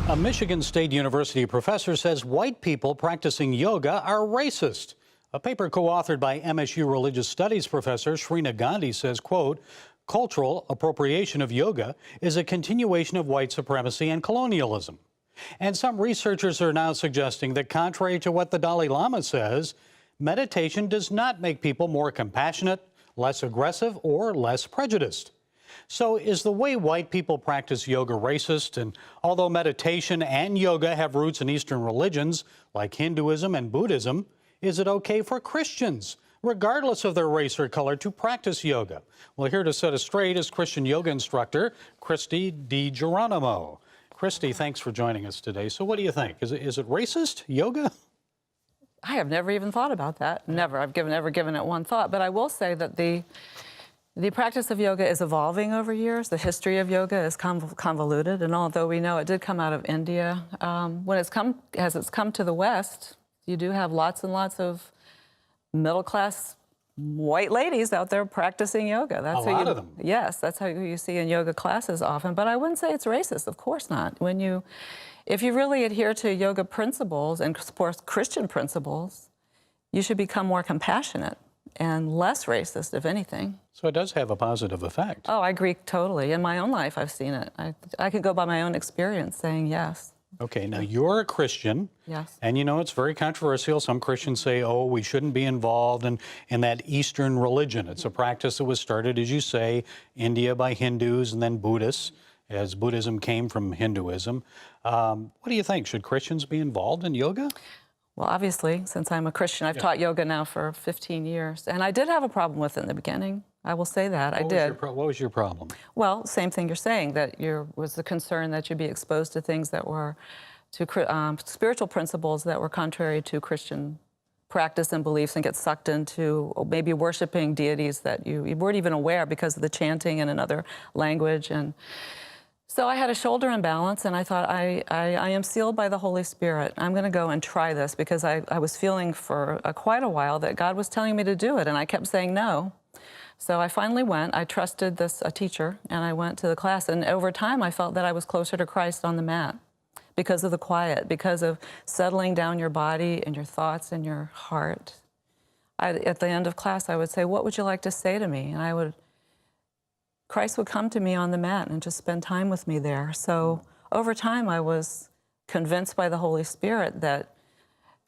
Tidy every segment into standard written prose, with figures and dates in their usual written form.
A Michigan State University professor says white people practicing yoga are racist. A paper co-authored by MSU religious studies professor Srina Gandhi says, quote, cultural appropriation of yoga is a continuation of white supremacy and colonialism. And some researchers are now suggesting that contrary to what the Dalai Lama says, meditation does not make people more compassionate, less aggressive, or less prejudiced. So is the way white people practice yoga racist? And although meditation and yoga have roots in Eastern religions like Hinduism and Buddhism, is it okay for Christians, regardless of their race or color, to practice yoga? Well, here to set us straight is Christian yoga instructor Kristy Digeronimo. Kristy, thanks for joining us today. So what do you think? Is it racist, yoga? I have never even thought about that. Never. I've never given it one thought. But I will say that the practice of yoga is evolving over years. The history of yoga is convoluted, and although we know it did come out of India, as it's come to the West, you do have lots and lots of middle-class white ladies out there practicing yoga. That's a lot of them. Yes, that's how you see in yoga classes often. But I wouldn't say it's racist. Of course not. If you really adhere to yoga principles and Christian principles, you should become more compassionate and less racist, if anything. So it does have a positive effect. Oh, I agree totally. In my own life, I've seen it. I could go by my own experience saying yes. Okay, now you're a Christian. Yes. And you know, it's very controversial. Some Christians say, oh, we shouldn't be involved in that Eastern religion. It's a practice that was started, as you say, India by Hindus and then Buddhists, as Buddhism came from Hinduism. What do you think? Should Christians be involved in yoga? Well, obviously, since I'm a Christian, I've taught yoga now for 15 years. And I did have a problem with it in the beginning. I will say that. I did. What was your problem? Well, same thing you're saying, that was the concern that you'd be exposed to things that were, spiritual principles that were contrary to Christian practice and beliefs, and get sucked into maybe worshiping deities that you weren't even aware because of the chanting in another language. And so I had a shoulder imbalance, and I thought, I am sealed by the Holy Spirit. I'm going to go and try this, because I was feeling for quite a while that God was telling me to do it, and I kept saying no. So I finally went. I trusted a teacher, and I went to the class. And over time, I felt that I was closer to Christ on the mat because of the quiet, because of settling down your body and your thoughts and your heart. At the end of class, I would say, what would you like to say to me? And Christ would come to me on the mat and just spend time with me there. So over time, I was convinced by the Holy Spirit that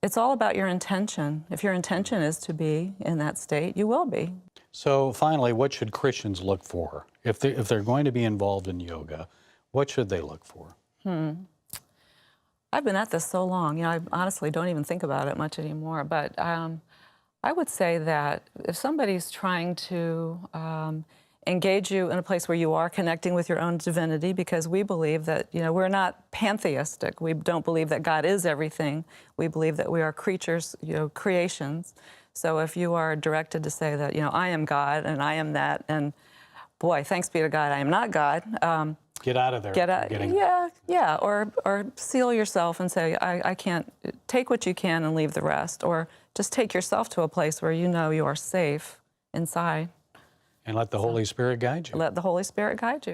it's all about your intention. If your intention is to be in that state, you will be. So finally, what should Christians look for? If they're going to be involved in yoga, what should they look for? I've been at this so long, I honestly don't even think about it much anymore. But I would say that if somebody's trying to engage you in a place where you are connecting with your own divinity, because we believe that, we're not pantheistic. We don't believe that God is everything. We believe that we are creatures, creations. So if you are directed to say that, I am God and I am that, and boy, thanks be to God, I am not God. Get out of there. Get out. Yeah. Or seal yourself and say, I can't. Take what you can and leave the rest. Or just take yourself to a place where you know you are safe inside. And let the Holy Spirit guide you. Let the Holy Spirit guide you.